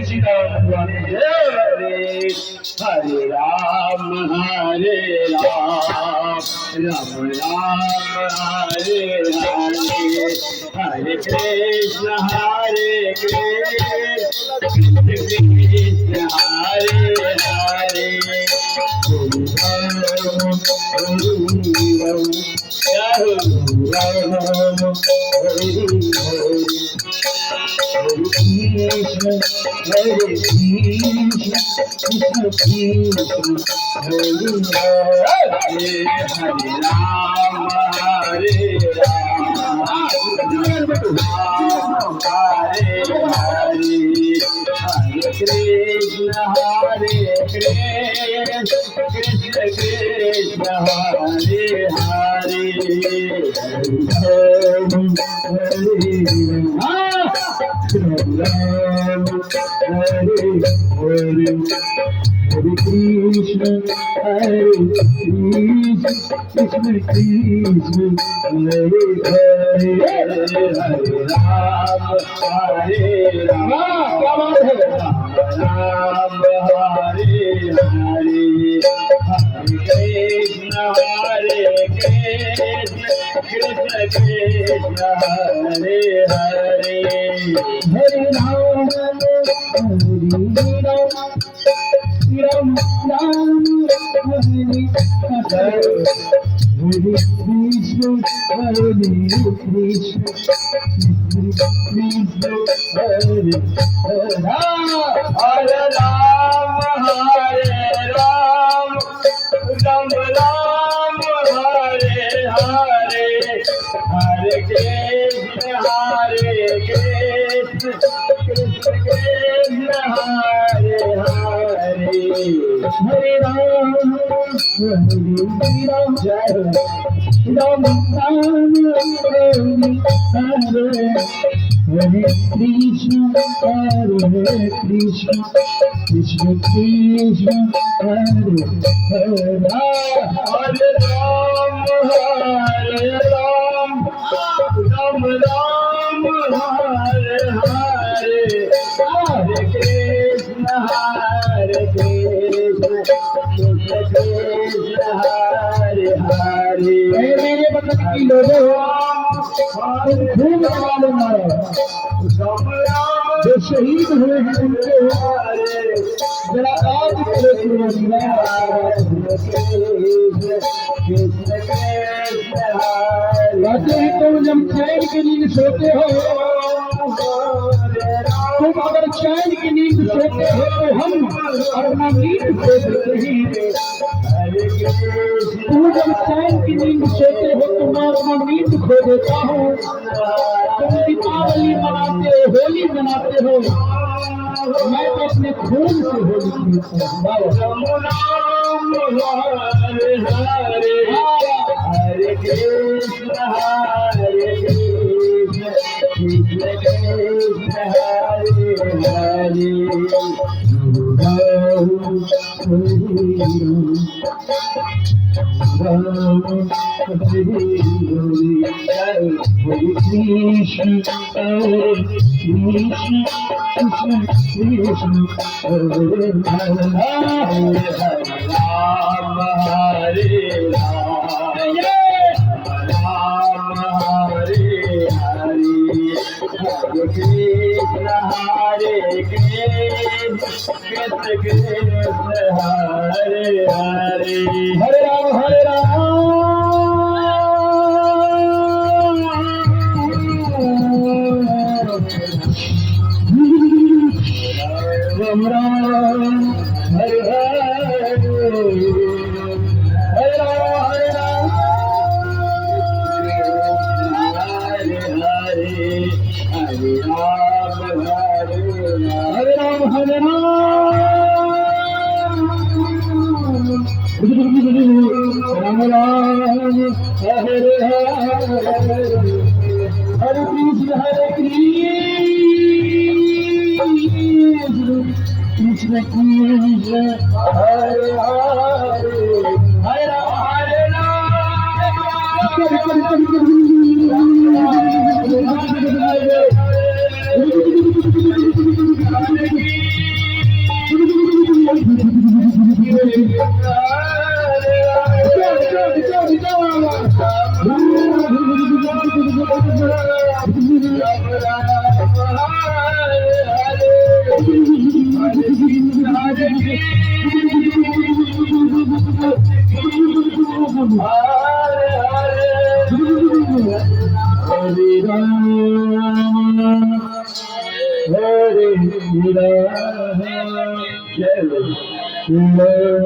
तुलसीदास भगवान की जय। हरे राम हरे राम राम राम हरे हरे हरे कृष्ण हरे Krishna Krishna Hare Hare Krishna Hare Krishna Krishna Krishna Hare Hare Ram Hare Hare Hare Krishna Hare Krishna Krishna Krishna Hare Hare Hare Ram Hare Ram Ram Hare Hare Hare Krishna Hare Krishna Krishna Krishna Hare Hare Hare Ram Ram Ram Hare Hare Hare Krishna Hare Krishna Krishna Hare Hare Hare Ram Hare Ram Ram Ram Hare Hare Hare Krishna Hare Krishna Krishna Krishna Hare Hare Hare Ram Hare Ram Jai Ram Ram Hare Hare Hare Krishna Hare Krishna Krishna Krishna Hare Hare Hare Ram Hare Ram Ram Ram Hare Hare Hare Krishna Hare Krishna Krishna Krishna Hare Hare मेरे मतलब की लोगों खूब मालूम जो शहीद हुए हैं उनके जरा आज कहते हैं तुम जब चैन की नींद सोते हो तुम अगर चैन की नींद सोते हो तो हम अपना नींद सो सकते हैं तुम जब चैन की नींद सोते हो तो मैं अपना नींद खो देता हूँ तुम दीपावली मनाते हो होली मनाते हो मैं तो अपने खून से होली खेलता हूँ हरे हरे हरे कृष्ण हरे Krishna Krishna Krishna Hare Hare Ram Hare Hare Krishna Hare Krishna Krishna Krishna Hare Hare Ram Hare Ram Ram Hare Hare Hare Krishna Hare Krishna Krishna Krishna Hare Hare Hare Ram Hare Ram Ram Ram Hare Hare Hare Ram Hare Ram Hare Hare Hare Ram Hare Hare Ram Hare Ram Ram Ram Hare Hare Hare Krishna Hare Krishna Krishna Hare Hare Hare Ram Hare Ram सुन हरे राम हरे राम जय राम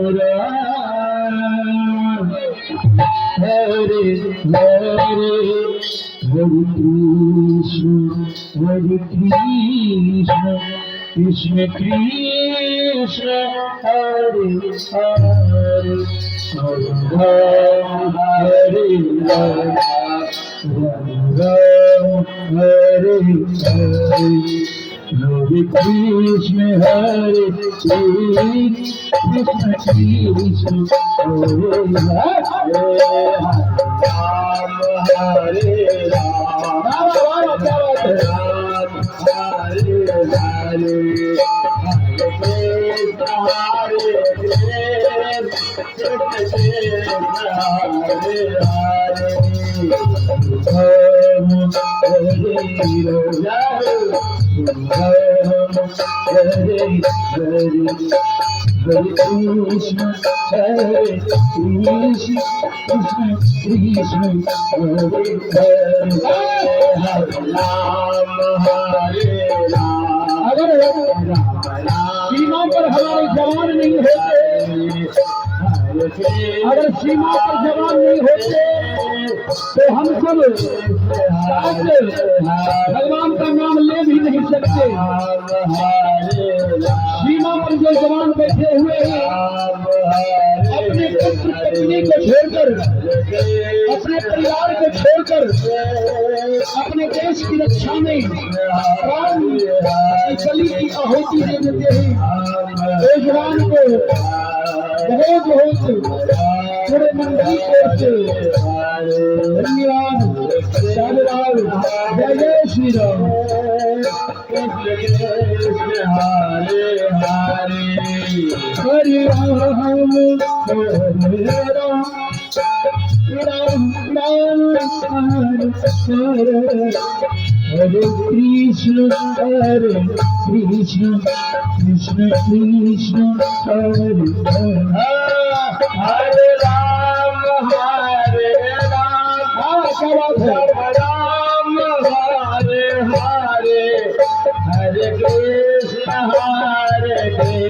हरे हरे हरे कृष्ण कृष्ण कृष्ण हरे हरे हरे राम हरे राम राम हरे हरे हरे कृष्ण कृष्ण कृष्ण हरे हरे राम हरे Ram Hare Hare Hare Krishna, Hare Krishna, Krishna Krishna, Hare Hare, Hare Ram, Hare Ram. सीमा पर हमारे जवान नहीं होते, अगर सीमा पर जवान नहीं होते तो हम सब भगवान का नाम ले भी नहीं सकते। सीमा पर जो जवान बैठे हुए हैं अपने पुत्र पत्नी को छोड़कर, अपने परिवार को छोड़कर अपने देश की रक्षा में प्राण बलि की आहुति दे देते हैं। जवान को बहुत बहुत पूरे मंडली को धन्यवाद। धन्यवाद। जय जय श्री राम। हरे हरे राम हरे राम राम राम हरे हरे हरे कृष्ण कृष्ण कृष्ण कृष्ण हरे हरे हरे राम हरे राम राम हरे हरे हरे कृष्ण कृष्ण कृष्ण हरे हरे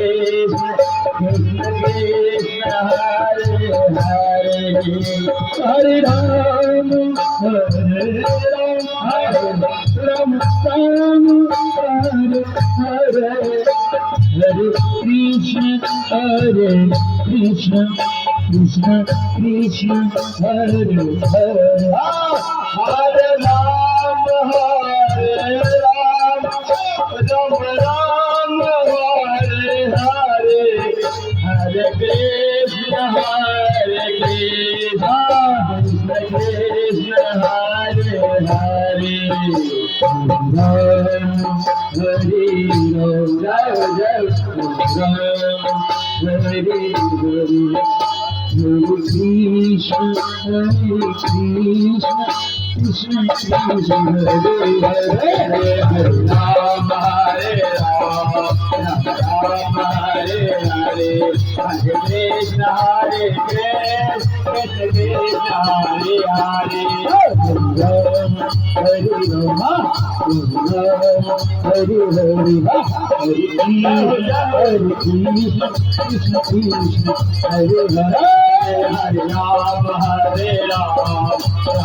हरे राम हरे राम राम राम हरे हरे हरे कृष्ण कृष्ण कृष्ण कृष्ण हरे हरे हरे राम हरे राम राम राम हरे हरे हरे कृष्ण कृष्ण कृष्ण हरे हरे राम हरे राम जय जय राम हरे हरे हरे कृष्ण कृष्ण कृष्ण हरे हरे हरे राम हरे राम राम हरे हरे हरे कृष्ण कृष्ण कृष्ण हरे हरे राम हरे राम हरे हरे हरे कृष्ण कृष्ण कृष्ण हरे हरे हरे राम हरे राम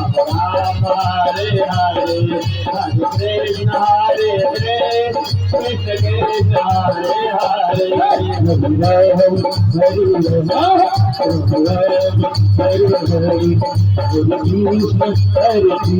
राम हरे हरे हरे कृष्ण कृष्ण कृष्ण हरे हरे हरे राम हरे राम हरे हरे हरे कृष्ण हरे कृष्ण